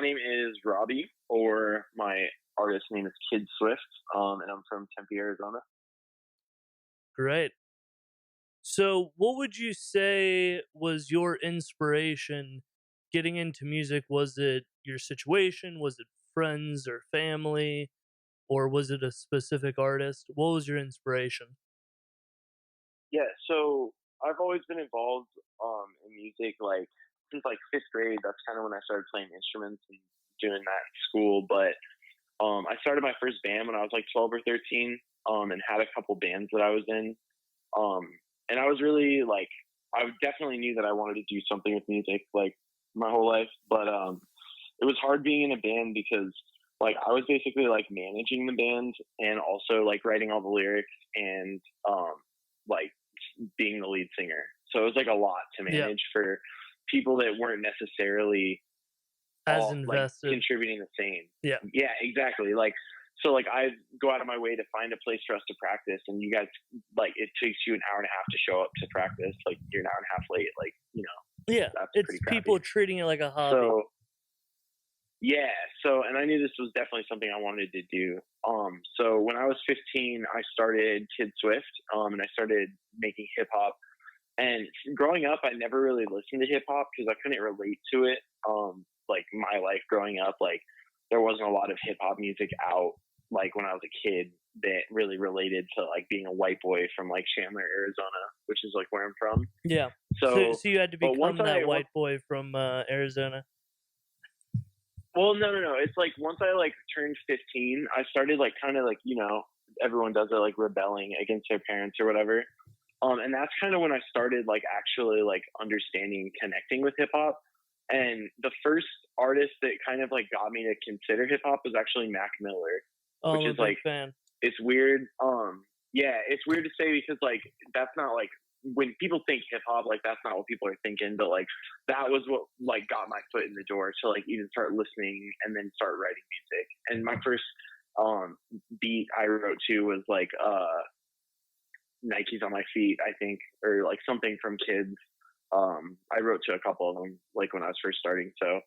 my name is Robbie, or my artist name is Kid Swift, and I'm from Tempe, Arizona. Great. So, what would you say was your inspiration getting into music? Was it your situation? Was it friends or family? Or was it a specific artist? What was your inspiration? Yeah, so I've always been involved in music, like since like fifth grade. That's kind of when I started playing instruments and doing that in school. But I started my first band when I was like 12 or 13, and had a couple bands that I was in. Um, and I was really like, I definitely knew that I wanted to do something with music like my whole life. But it was hard being in a band because like I was basically like managing the band and also like writing all the lyrics and like being the lead singer. So it was like a lot to manage for people that weren't necessarily As all like invested. contributing the same. Yeah. Yeah, exactly. Like, so like I go out of my way to find a place for us to practice, and you guys like it takes you an hour and a half to show up to practice. Like you're an hour and a half late. Like Yeah, that's it's pretty crappy. people treating it like a hobby. So yeah, so and I knew this was definitely something I wanted to do. So when I was 15, I started Kid Swift, and I started making hip hop. And growing up, I never really listened to hip hop because I couldn't relate to it. Like my life growing up, like there wasn't a lot of hip hop music out. Like when I was a kid, that really related to like being a white boy from like Chandler, Arizona, which is like where I'm from. Yeah. So you had to become that white boy from Arizona. Well, no. It's like once I like turned 15, I started like kind of like, everyone does it, like rebelling against their parents or whatever. And that's kind of when I started like actually like understanding, connecting with hip hop. And the first artist that kind of like got me to consider hip hop was actually Mac Miller, which is like, fan. It's weird. Yeah, it's weird to say because like that's not like when people think hip hop, like that's not what people are thinking. But like that was what like got my foot in the door to like even start listening and then start writing music. And my first beat I wrote to was like Nikes on My Feet, I think, or like something from Kids. I wrote to a couple of them like when I was first starting. So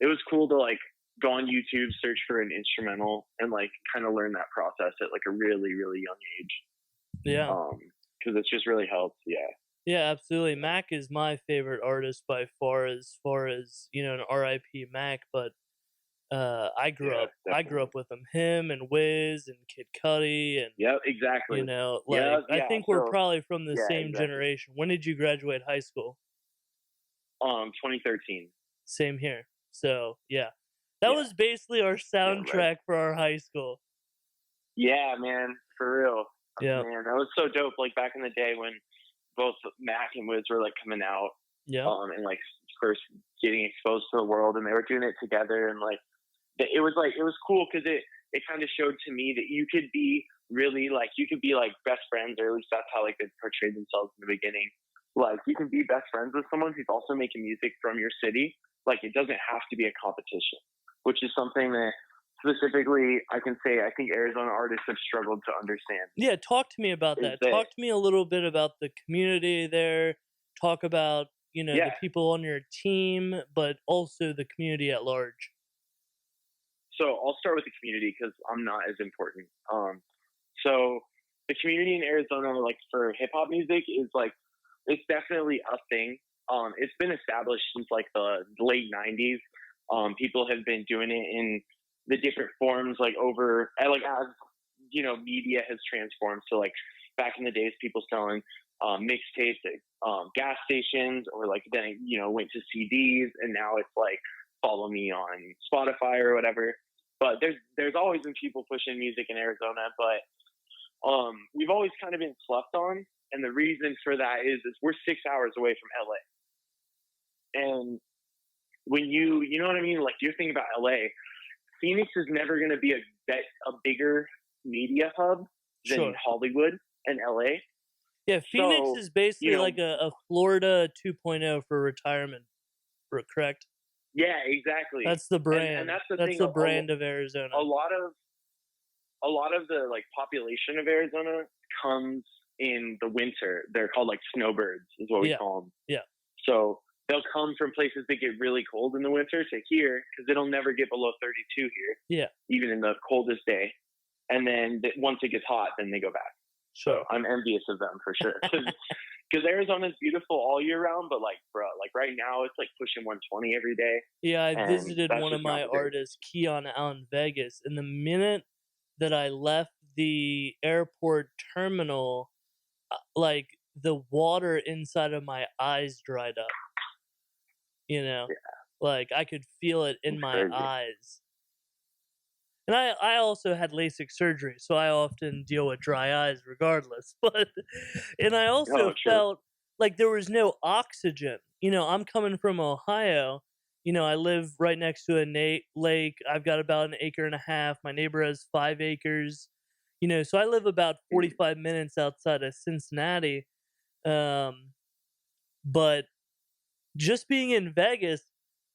it was cool to like go on YouTube, search for an instrumental, and like kind of learn that process at like a really, really young age. Yeah. Because it's just really helped. Yeah. Yeah, absolutely. Mac is my favorite artist by far as an R.I.P. Mac, but I grew up with him and Wiz and Kid Cudi and exactly. I think we're probably from the same generation. When did you graduate high school? 2013. Same here. So yeah. That was basically our soundtrack for our high school. Yeah, man, for real. Yeah, man, that was so dope. Like back in the day when both Mac and Wiz were like coming out, and like first getting exposed to the world, and they were doing it together, and like it was cool because it kind of showed to me that you could be really like best friends, or at least that's how like they portrayed themselves in the beginning. Like you can be best friends with someone who's also making music from your city. Like it doesn't have to be a competition, which is something that specifically I can say I think Arizona artists have struggled to understand. Yeah, talk to me about that. Talk to me a little bit about the community there. Talk about, the people on your team, but also the community at large. So I'll start with the community because I'm not as important. So the community in Arizona, like for hip hop music, is like it's definitely a thing. It's been established since like the late '90s. People have been doing it in the different forms, like as media has transformed. So like back in the days, people selling mixtapes at gas stations, or like then went to CDs, and now it's like follow me on Spotify or whatever. But there's always been people pushing music in Arizona, but we've always kind of been slept on. And the reason for that is we're 6 hours away from LA. And when you know what I mean? Like you're thinking about LA, Phoenix is never going to be a bigger media hub than Hollywood and LA. Yeah, Phoenix is basically like a Florida 2.0 for retirement, correct? Yeah, exactly. That's the brand. And that's the thing. The brand of Arizona. A lot of the like population of Arizona comes in the winter. They're called like snowbirds, is what we call them. Yeah. So they'll come from places that get really cold in the winter to here because it'll never get below 32 here, Yeah, even in the coldest day. And then once it gets hot, then they go back. sure. So I'm envious of them for sure. Because Arizona's beautiful all year round, but like, bro, like right now it's like pushing 120 every day. Yeah, I And visited that's one of just not my the day. artists, Keon, out in Vegas, and the minute that I left the airport terminal, like the water inside of my eyes dried up. You know, Yeah, like I could feel it in it's my crazy. eyes. And I also had LASIK surgery, so I often deal with dry eyes regardless. But and I also Oh, true. felt like there was no oxygen. You know, I'm coming from Ohio. You know, I live right next to a lake. I've got about an acre and a half. My neighbor has 5 acres. You know, so I live about Mhm. 45 minutes outside of Cincinnati. Um, but just being in Vegas,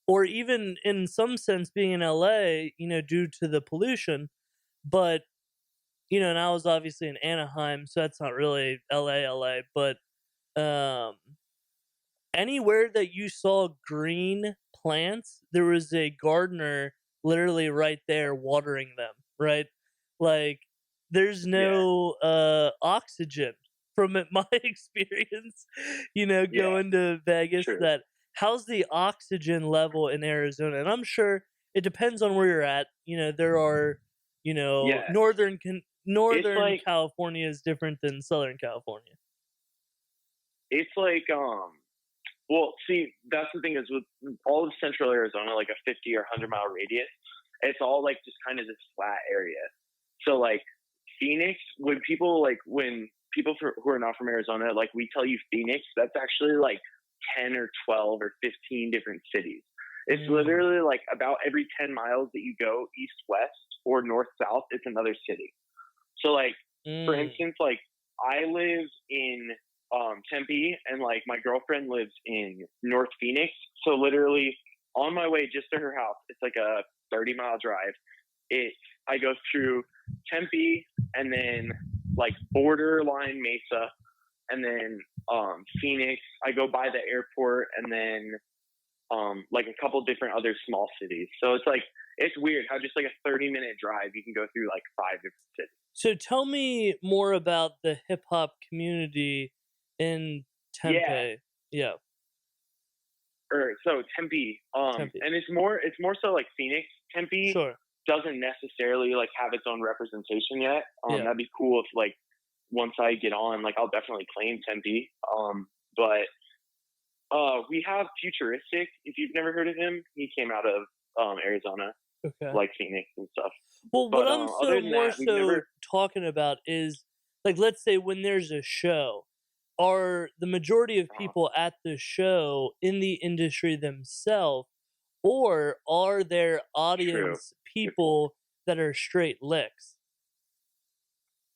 or even in some sense being in LA, you know, due to the pollution, but you know, and I was obviously in Anaheim, so that's not really LA, but um anywhere that you saw green plants, there was a gardener literally right there watering them, right? Like there's Yeah, no oxygen from my experience, you know, yeah, going to Vegas. true. That how's the oxygen level in Arizona? And I'm sure it depends on where you're at. You know, there are, you know, Yeah, it's Northern like California is different than Southern California. it's like well, see, that's the thing is with all of central Arizona, like a 50 or 100-mile radius, it's all like just kind of this flat area. So like Phoenix, when people who are not from Arizona, like we tell you Phoenix, that's actually like 10 or 12 or 15 different cities. It's Mm, literally like about every 10 miles that you go east west or north south, it's another city. So like for mm, instance, like I live in Tempe and like my girlfriend lives in North Phoenix. So literally on my way just to her house, it's like a 30-mile drive. It I go through Tempe and then like borderline Mesa and then Phoenix. I go by the airport and then like a couple different other small cities. So it's like it's weird how just like a 30-minute drive you can go through like 5 different cities. So tell me more about the hip hop community in Yeah, Tempe. Yeah, or so Tempe. Tempe. And it's more so like Phoenix. Tempe Sure. doesn't necessarily like have its own representation yet. Yeah. That'd be cool if like once I get on, like I'll definitely claim Tempe. But we have Futuristic. If you've never heard of him, he came out of Arizona, Okay. like Phoenix and stuff. Well, what But I'm other so than more that, we've so never. talking about is like, let's say when there's a show, are the majority of Uh, people at the show in the industry themselves, or are there True. audience Good point. people that are straight licks?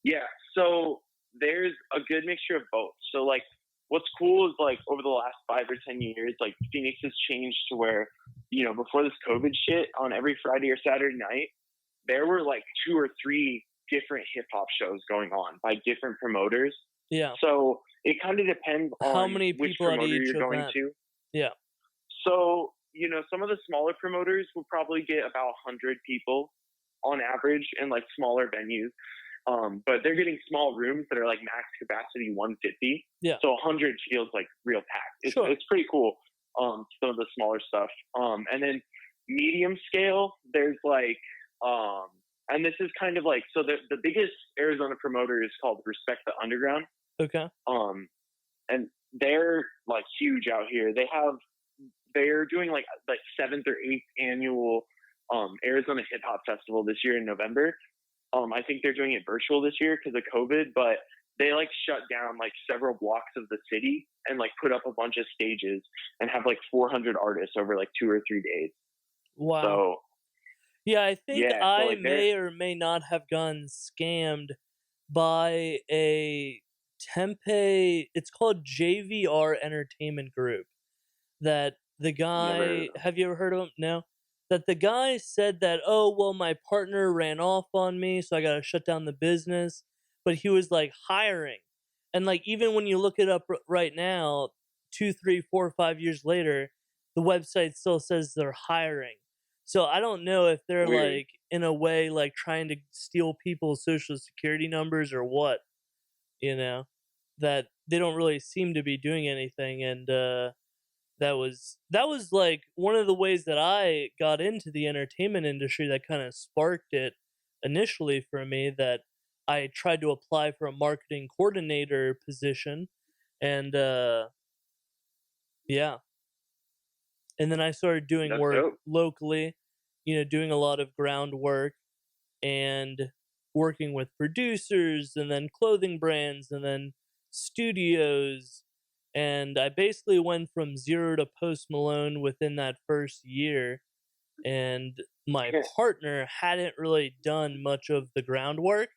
Yeah. So there's a good mixture of both. So like what's cool is like over the last 5 or 10 years, like Phoenix has changed to where, before this COVID shit, on every Friday or Saturday night, there were like 2 or 3 different hip hop shows going on by different promoters. Yeah. So it kind of depends How on many which people at promoter each you're going event? to. Yeah. So, some of the smaller promoters will probably get about 100 people on average in like smaller venues. But they're getting small rooms that are like max capacity 150. Yeah. So 100 feels like real packed. Sure. It's pretty cool. Some of the smaller stuff. And then medium scale, there's like, and this is kind of like, so the biggest Arizona promoter is called Respect the Underground. Okay. And they're like huge out here. They're doing like 7th or 8th annual Arizona Hip Hop Festival this year in November. I think they're doing it virtual this year because of COVID, but they like shut down like several blocks of the city and like put up a bunch of stages and have like 400 artists over like 2 or 3 days. Wow. So Yeah, I think yeah, so I like they're may or may not have gotten scammed by a Tempe. It's called JVR Entertainment Group. That the never heard of guy, them. have you ever heard of him? No. That the guy said that, oh, well, my partner ran off on me, so I got to shut down the business. But he was like hiring. And like, even when you look it up right now, 2, 3, 4, 5 years later, the website still says they're hiring. So I don't know if they're Weird. like in a way like trying to steal people's social security numbers or what, you know, that they don't really seem to be doing anything. And that was like one of the ways that I got into the entertainment industry that kind of sparked it initially for me, that I tried to apply for a marketing coordinator position. And yeah, and then I started doing That's work dope. locally, doing a lot of groundwork and working with producers and then clothing brands and then studios. And I basically went from zero to Post Malone within that first year. And my partner hadn't really done much of the groundwork.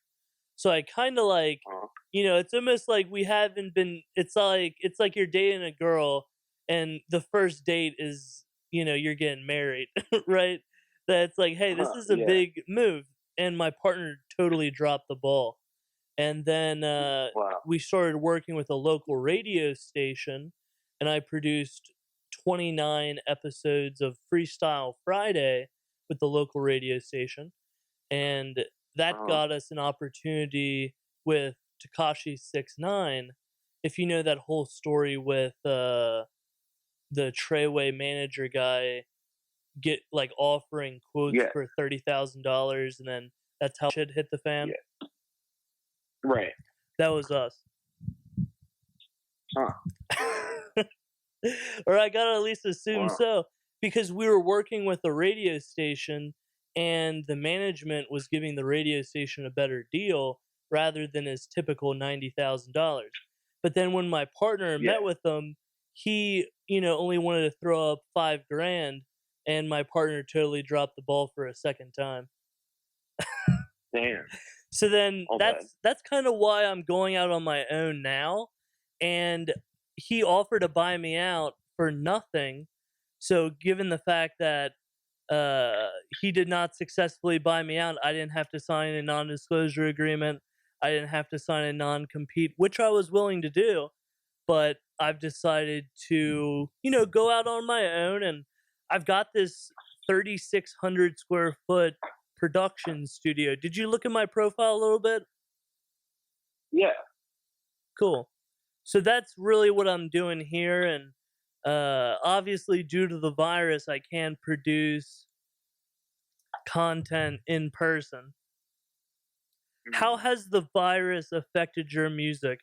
So I kind of like, Uh, it's almost like we haven't been, it's like you're dating a girl and the first date is, you're getting married, right? That's like, hey, this is a yeah. big move. And my partner totally dropped the ball. And then Wow. we started working with a local radio station, and I produced 29 episodes of Freestyle Friday with the local radio station. And that Uh, got us an opportunity with Takashi 69. If you know that whole story with the Treyway manager guy get like offering quotes yeah. for $30,000, and then that's how shit hit the fan. Yeah. Right. That was us. Huh. Or I gotta at least assume Wow. so, because we were working with a radio station and the management was giving the radio station a better deal rather than his typical $90,000. But then when my partner Yeah. met with them, he, only wanted to throw up $5,000, and my partner totally dropped the ball for a second time. Damn. So then All bad. that's kind of why I'm going out on my own now. And he offered to buy me out for nothing. So given the fact that he did not successfully buy me out, I didn't have to sign a non-disclosure agreement. I didn't have to sign a non-compete, which I was willing to do. But I've decided to, go out on my own, and I've got this 3,600 square foot production studio. Did you look at my profile a little bit? Yeah. Cool. So that's really what I'm doing here, and obviously due to the virus, I can't produce content in person. How Mhm. has the virus affected your music?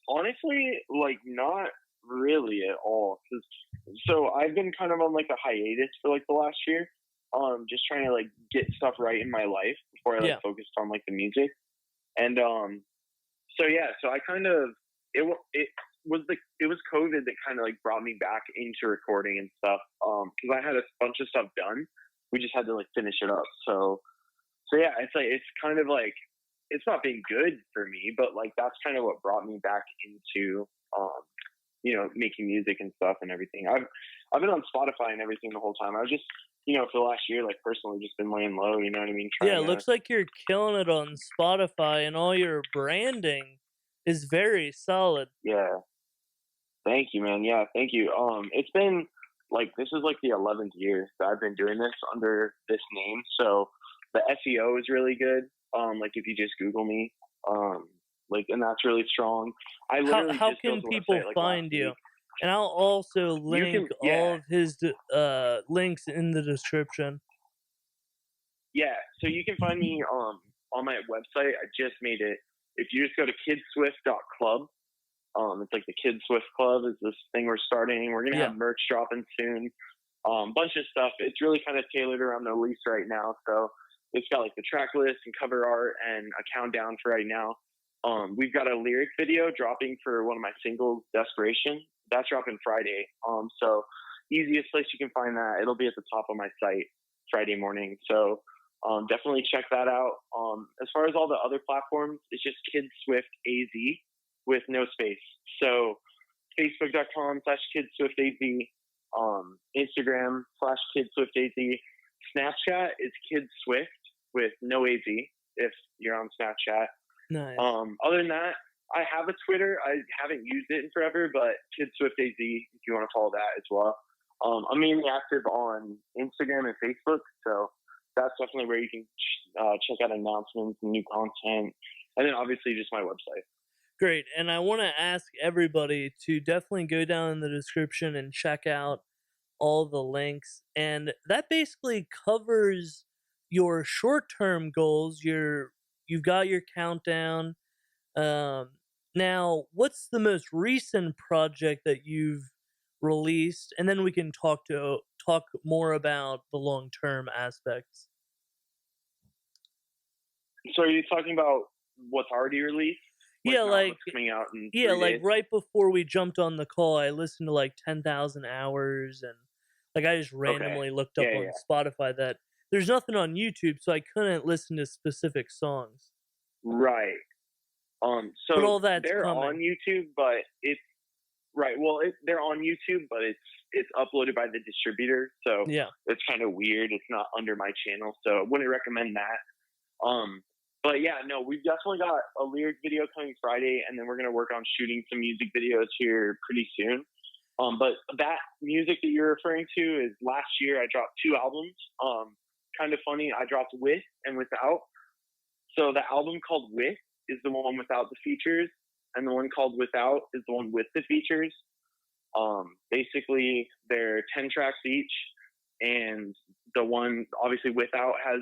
Honestly, like not really at all. 'Cause so I've been kind of on like a hiatus for like the last year. Just trying to like get stuff right in my life before I Yeah. like focused on like the music. And so yeah, so I kind of it was COVID that kind of like brought me back into recording and stuff. Because I had a bunch of stuff done. We just had to like finish it up. So yeah, it's like it's kind of like it's not been good for me, but like that's kind of what brought me back into making music and stuff and everything. I've been on Spotify and everything the whole time. I was just for the last year, like personally just been laying low, you know what I mean? Yeah, Trying it to looks like you're killing it on Spotify, and all your branding is very solid. yeah. Thank you, man. Yeah, thank you. It's been like this is like the 11th year that I've been doing this under this name. So the SEO is really good. Like if you just Google me, and that's really strong. I How literally how just built can a people website like last find you? week. And I'll also You link can, all yeah, of his links in the description. yeah. So you can find me on my website. I just made it. If you just go to kidswift.club, it's like the Kid Swift Club is this thing we're starting. We're gonna Yeah. have merch dropping soon. Bunch of stuff. It's really kind of tailored around the release right now. So it's got like the track list and cover art and a countdown for right now. We've got a lyric video dropping for one of my singles, Desperation. That's dropping Friday. So easiest place you can find that. It'll be at the top of my site Friday morning. So definitely check that out. As far as all the other platforms, it's just Kid Swift AZ with no space. So Facebook.com/KidSwiftAZ, Instagram/KidSwiftAZ, Snapchat is Kid Swift with no AZ if you're on Snapchat. Nice. Other than that, I have a Twitter. I haven't used it in forever, but Kid Swift AZ, if you want to follow that as well. I'm mainly active on Instagram and Facebook, so that's definitely where you can check out announcements and new content, and then obviously just my website. Great. And I want to ask everybody to definitely go down in the description and check out all the links. And that basically covers your short-term goals. You've got your countdown. Now, what's the most recent project that you've released? And then we can talk more about the long-term aspects. So are you talking about what's already released? Yeah, like what's coming out in 3 like days? right before we jumped on the call, I listened to like 10,000 hours, and like I just randomly looked up on Spotify that there's nothing on YouTube, so I couldn't listen to specific songs. Right. So but all that's they're coming. on YouTube, but it's right. Well, they're on YouTube, but it's uploaded by the distributor, so Yeah. it's kind of weird. It's not under my channel, so I wouldn't recommend that. But yeah, no, we've definitely got a lyric video coming Friday, and then we're gonna work on shooting some music videos here pretty soon. But that music that you're referring to is last year I dropped 2 albums. Kind of funny, I dropped With and Without. So the album called With is the one without the features, and the one called Without is the one with the features. Basically, they're 10 tracks each, and the one obviously Without has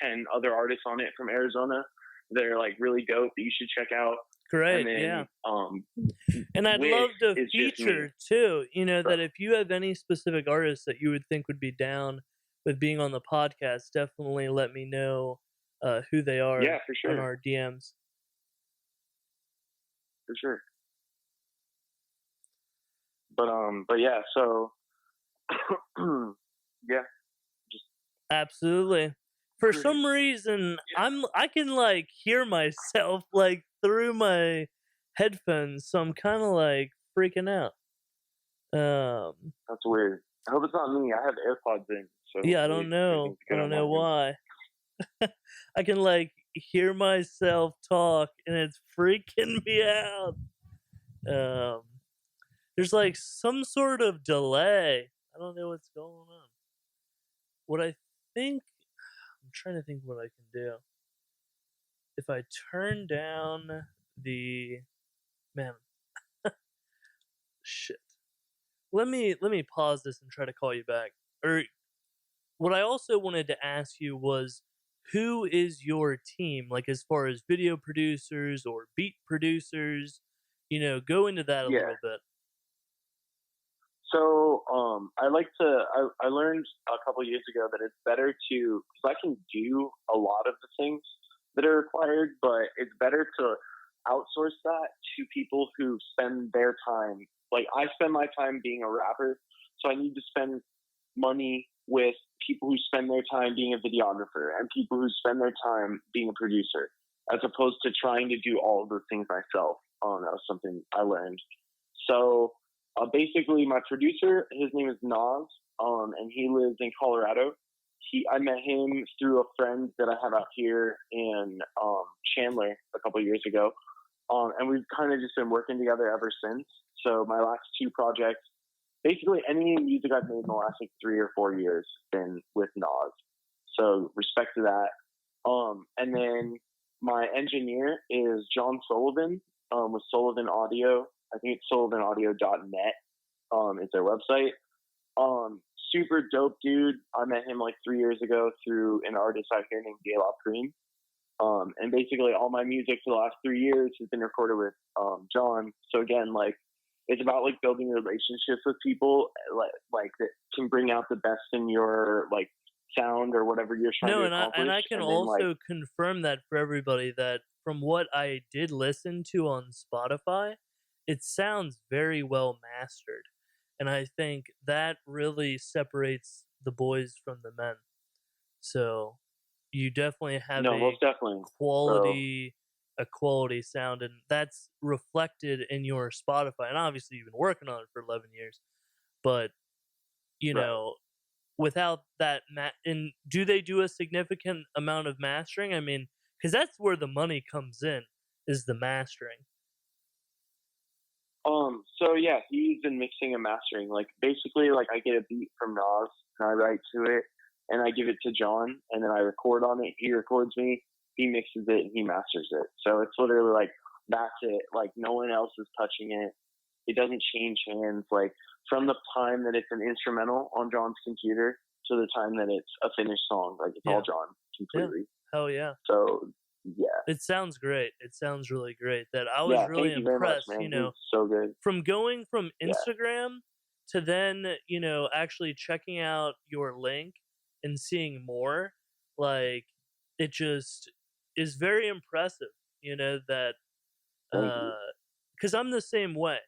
10 other artists on it from Arizona. They're like really dope that you should check out. Great, and then, yeah. And I'd love to feature too, that if you have any specific artists that you would think would be down with being on the podcast, definitely let me know who they are for sure. on our DMs. For sure. But yeah, so yeah. Absolutely. For some reason, I can like hear myself like through my headphones, so I'm kind of like freaking out. That's weird. I hope it's not me. I have AirPods in. So yeah, I don't know. I don't know why. I can like hear myself talk, and it's freaking me out. There's like some sort of delay. I don't know what's going on. What I think, I'm trying to think what I can do. If I turn down the, man, shit. Let me pause this and try to call you back. Or what I also wanted to ask you was, who is your team? Like as far as video producers or beat producers, go into that a little bit. So I learned a couple years ago that it's better to, because I can do a lot of the things that are required, but it's better to outsource that to people who spend their time. Like I spend my time being a rapper, so I need to spend money with people who spend their time being a videographer and people who spend their time being a producer, as opposed to trying to do all of those things myself. That was something I learned. So basically, my producer, his name is Nas, and he lives in Colorado. I met him through a friend that I have out here in Chandler a couple years ago, and we've kind of just been working together ever since. So my last 2 projects, basically any music I've made in the last like 3 or 4 years has been with Nas. So respect to that. And then my engineer is John Sullivan with Sullivan Audio. I think it's sullivanaudio.net is their website. Super dope dude. I met him like 3 years ago through an artist out here named Gala Cream. And basically all my music for the last 3 years has been recorded with John. So again, like it's about like building relationships with people like that can bring out the best in your like sound or whatever you're trying to accomplish. And I can also confirm that for everybody, that from what I did listen to on Spotify, it sounds very well mastered. And I think that really separates the boys from the men. So you definitely have most definitely. a quality sound, and that's reflected in your Spotify. And obviously you've been working on it for 11 years. But, without that, and do they do a significant amount of mastering? I mean, because that's where the money comes in, is the mastering. So yeah, he's been mixing and mastering. Like basically, like I get a beat from Nas and I write to it, and I give it to John, and then I record on it. He records me, he mixes it, and he masters it. So it's literally like that's it. Like no one else is touching it. It doesn't change hands. Like from the time that it's an instrumental on John's computer to the time that it's a finished song, like it's all John completely. Hell yeah. So yeah. It sounds great. It sounds really great. That I was Yeah, really thank you very much, impressed, man. you know, He's so good. from going from Yeah. Instagram to then, you know, actually checking out your link and seeing more. Like it just is very impressive, you know, that Thank you. because I'm the same way.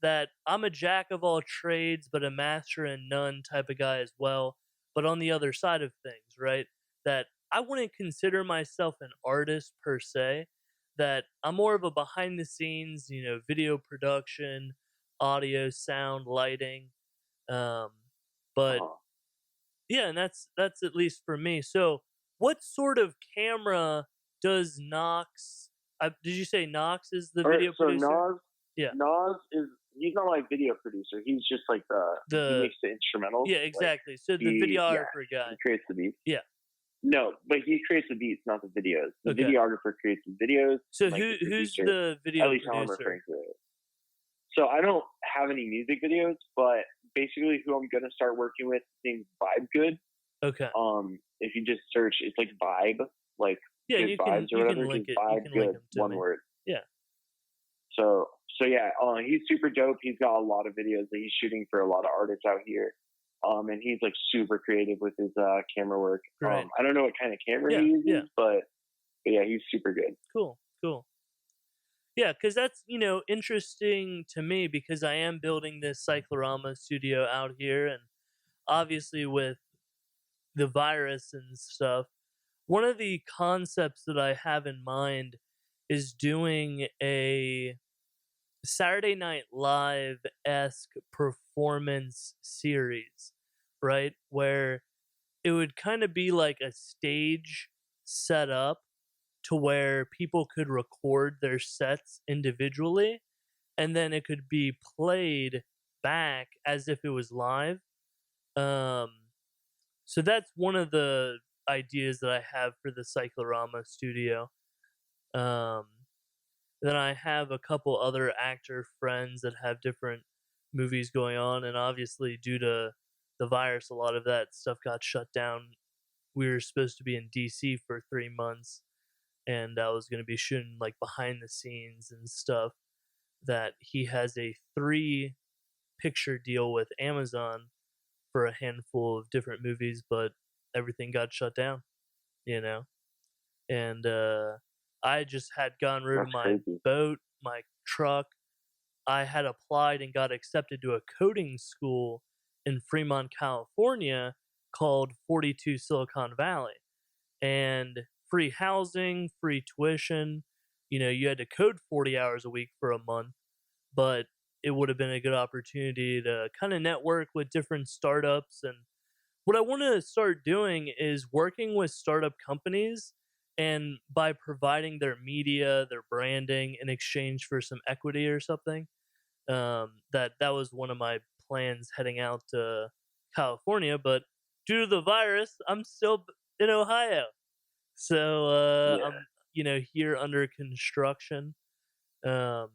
That I'm a jack of all trades, but a master in none type of guy as well. But on the other side of things, right? That I wouldn't consider myself an artist per se. That I'm more of a behind the scenes, you know, video production, audio, sound, lighting. Um, but Uh-huh. yeah, and that's at least for me. So, what sort of camera does Knox? Did you say Knox is the All right, video so producer? Yeah. Nas is he's not like video producer. He's just like he The makes the instrumentals. Yeah, Like exactly. So the he videographer he guy. creates the beats. Yeah. No, but he creates the beats, not the videos. The Okay. videographer creates the videos. So like the who's producer. the video At least how I'm producer? referring to it. So I don't have any music videos, but basically who I'm gonna start working with is named Vibe Good. Okay. If you just search, it's like Vibe, like Yeah, good you vibes can or whatever. link Just it. Vibe You can Good, link them to one me. word. Yeah. So yeah, he's super dope. He's got a lot of videos that he's shooting for a lot of artists out here. And he's like super creative with his camera work. Right. I don't know what kind of camera he uses, but yeah, he's super good. Cool. Yeah, because that's, you know, interesting to me because I am building this Cyclorama studio out here, and obviously with the virus and stuff, one of the concepts that I have in mind is doing a Saturday Night Live esque performance series, right? Where it would kind of be like a stage set up to where people could record their sets individually and then it could be played back as if it was live. Um, so that's one of the ideas that I have for the Cyclorama studio. Um, then I have a couple other actor friends that have different movies going on, and obviously due to the virus, a lot of that stuff got shut down. We were supposed to be in DC for 3 months, and I was going to be shooting like behind the scenes and stuff. That he has a 3 picture deal with Amazon for a handful of different movies, but everything got shut down, you know? And I just had gotten rid of That's my crazy. boat, my truck. I had applied and got accepted to a coding school in Fremont, California called 42 Silicon Valley. And free housing, free tuition. You know, you had to code 40 hours a week for a month, but it would have been a good opportunity to kind of network with different startups. And what I want to start doing is working with startup companies and by providing their media, their branding in exchange for some equity or something. That was one of my plans heading out to California, but due to the virus, I'm still in Ohio. So Yeah. I'm, you know, here under construction. Um,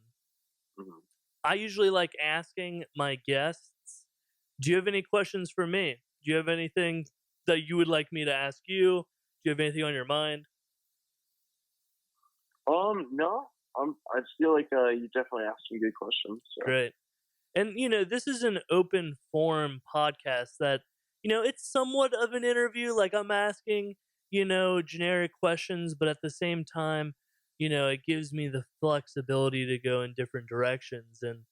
Mhm. I usually like asking my guests, "Do you have any questions for me? Do you have anything that you would like me to ask you? Do you have anything on your mind?" No. I feel like you definitely asked some good questions. So. Great. And you know, this is an open forum podcast that, you know, it's somewhat of an interview. Like I'm asking, you know, generic questions, but at the same time, you know, it gives me the flexibility to go in different directions. And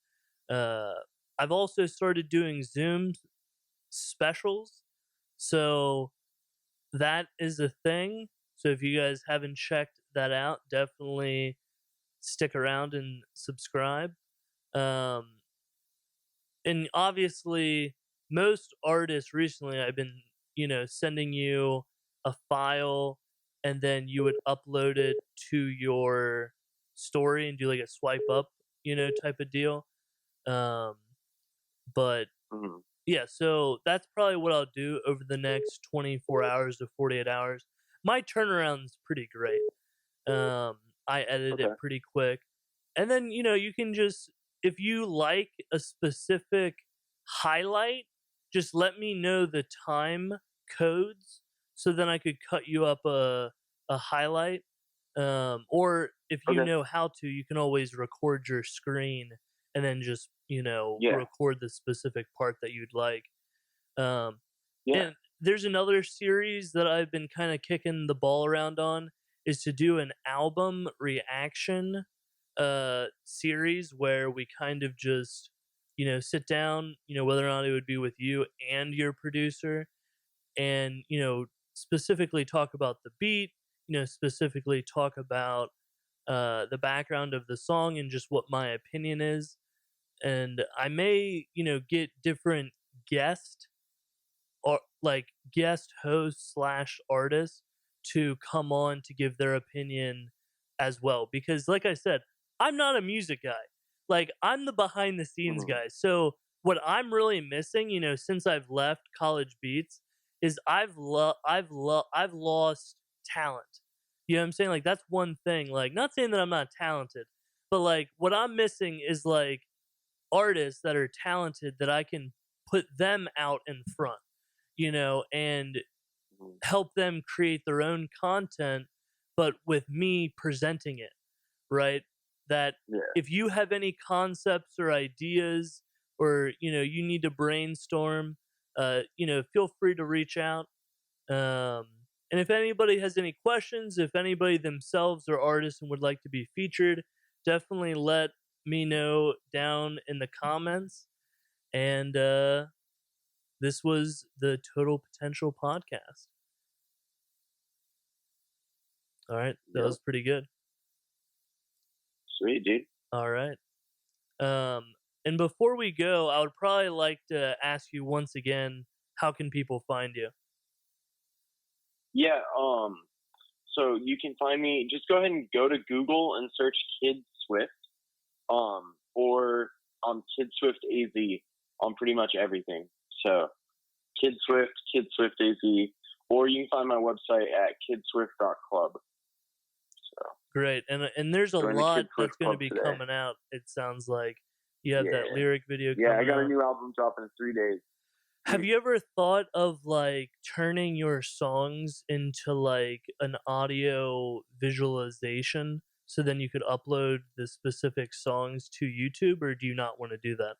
uh, I've also started doing Zoom specials, so that is a thing. So if you guys haven't checked that out, definitely stick around and subscribe. Um, and obviously most artists recently I've been, you know, sending you a file and then you would upload it to your story and do like a swipe up, you know, type of deal. Um, but Mhm. yeah, so that's probably what I'll do over the next 24 hours to 48 hours. My turnaround's pretty great. I edit Okay. it pretty quick. And then, you can just, if you like a specific highlight, just let me know the time codes so then I could cut you up a highlight. Or if you Okay. know how to, you can always record your screen and then just, Yeah. record the specific part that you'd like. Um, Yeah. and there's another series that I've been kind of kicking the ball around on is to do an album reaction series where we kind of just sit down, whether or not it would be with you and your producer, and specifically talk about the beat, specifically talk about the background of the song and just what my opinion is. And I may get different guest or like guest host slash artists to come on to give their opinion as well, because like I said, I'm not a music guy. Like, I'm the behind the scenes Mhm. guy. So what I'm really missing, since I've left college beats, is I've lost talent. You know what I'm saying? Like, that's one thing. Like, not saying that I'm not talented, but like what I'm missing is like artists that are talented that I can put them out in front, and Mhm. help them create their own content, but with me presenting it, right? That Yeah. if you have any concepts or ideas, or you need to brainstorm, feel free to reach out. Um, and if anybody has any questions, if anybody themselves are artists and would like to be featured, definitely let me know down in the comments. And this was the Total Potential podcast. All right, that Yep. was pretty good. Sweet, dude. All right. Um, and before we go, I would probably like to ask you once again, how can people find you? Yeah. So you can find me. Just go ahead and go to Google and search Kid Swift. Or Kid Swift AZ on pretty much everything. So Kid Swift AZ, or you can find my website at kidswift.club. So Great. And there's a join the lot Kid Swift that's going to Club be today. coming out. It sounds like you have that Yeah. lyric video Yeah, I coming got a out. new album dropping in 3 days. Have you ever thought of like turning your songs into like an audio visualization so then you could upload the specific songs to YouTube, or do you not want to do that?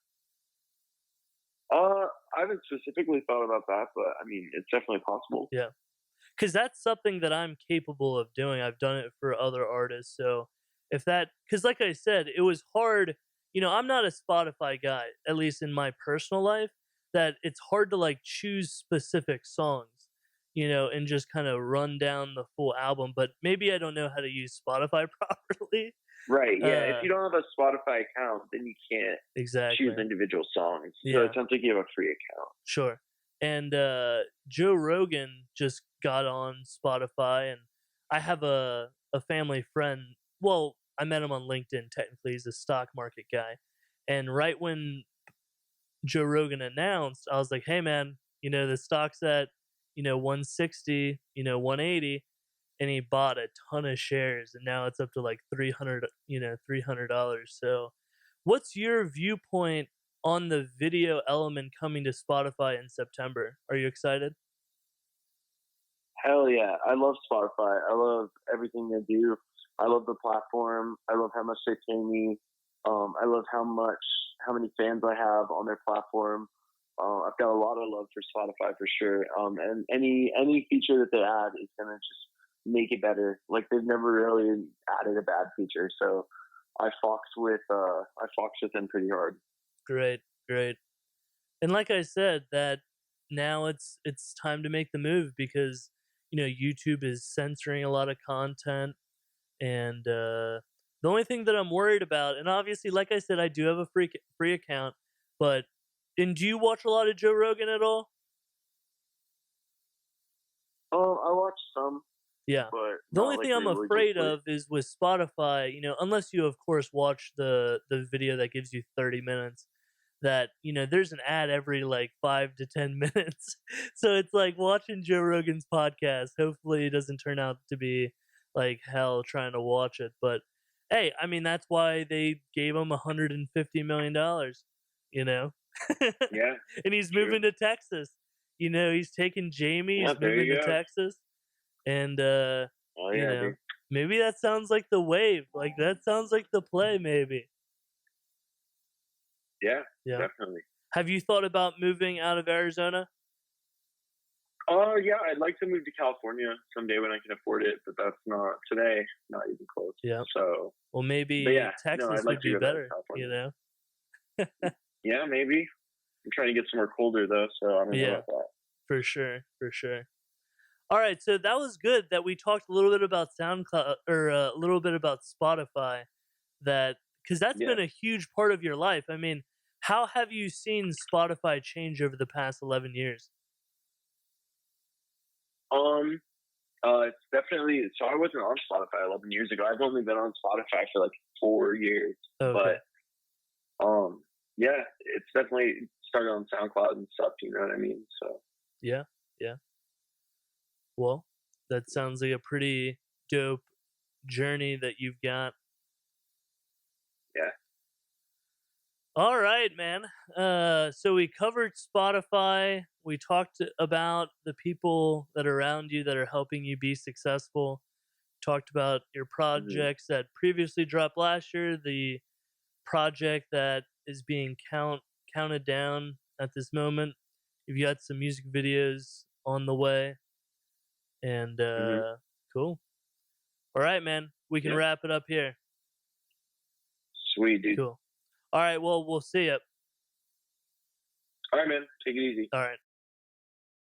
I haven't specifically thought about that, but I mean, it's definitely possible. Yeah. Because that's something that I'm capable of doing. I've done it for other artists. So if that, because like I said, it was hard. I'm not a Spotify guy, at least in my personal life, that it's hard to like choose specific songs, and just kind of run down the full album. But maybe I don't know how to use Spotify properly. Right. Yeah. If Uh, you don't have a Spotify account, then you can't choose exactly. individual songs. So Yeah. it sounds like you have a free account. Sure. And Joe Rogan just got on Spotify, and I have a family friend. Well, I met him on LinkedIn. Technically, he's a stock market guy. And right when Joe Rogan announced, I was like, "Hey, man, the stock's at 160, 180," and he bought a ton of shares, and now it's up to like 300, $300. So, what's your viewpoint on the video element coming to Spotify in September? Are you excited? Hell yeah. I love Spotify. I love everything they do. I love the platform. I love how much they pay me. I love how many fans I have on their platform. I've got a lot of love for Spotify for sure. And any feature that they add is gonna just make it better. Like they've never really added a bad feature. So I fox with them pretty hard. Great, great. And like I said, that now it's time to make the move, because YouTube is censoring a lot of content. And the only thing that I'm worried about, and obviously, like I said, I do have a free account, but and do you watch a lot of Joe Rogan at all? I watch some, Yeah. but The only not like thing I'm afraid religiously. of is with Spotify, unless you of course watch the video that gives you 30 minutes, that there's an ad every like 5 to 10 minutes. So it's like watching Joe Rogan's podcast. Hopefully it doesn't turn out to be like hell trying to watch it, but hey, I mean that's why they gave him $150 million, you know. Yeah, And he's true. moving to Texas. He's taking Jamie, Yeah, he's there moving you to go. Texas, and Oh you yeah, know, dude. maybe that sounds like the wave. Like that sounds like the play, maybe. Yeah, Yeah. definitely. Have you thought about moving out of Arizona? Oh yeah, I'd like to move to California someday when I can afford it, but that's not today, not even close. Yeah. So, Well, but maybe yeah, no, Texas I'd like would to be go to better, California. Yeah, maybe. I'm trying to get somewhere colder though, so I don't know Yeah, about that. for sure, for sure. All right, so that was good that we talked a little bit about SoundCloud or a little bit about Spotify, that because that's Yeah. been a huge part of your life. I mean, how have you seen Spotify change over the past 11 years? It's definitely, so I wasn't on Spotify 11 years ago. I've only been on Spotify for like 4 years, Okay. but yeah, it's definitely started on SoundCloud and stuff. You know what I mean? So Yeah, yeah. Well, that sounds like a pretty dope journey that you've got. yeah, All right, man. So we covered Spotify. We talked about the people that are around you that are helping you be successful. Talked about your projects that previously dropped last year, the project that is being counted down at this moment. You've got some music videos on the way, and cool. All right, man. We can yeah, wrap it up here. sweet, dude. Cool. All right. Well, we'll see you. All right, man. Take it easy. All right.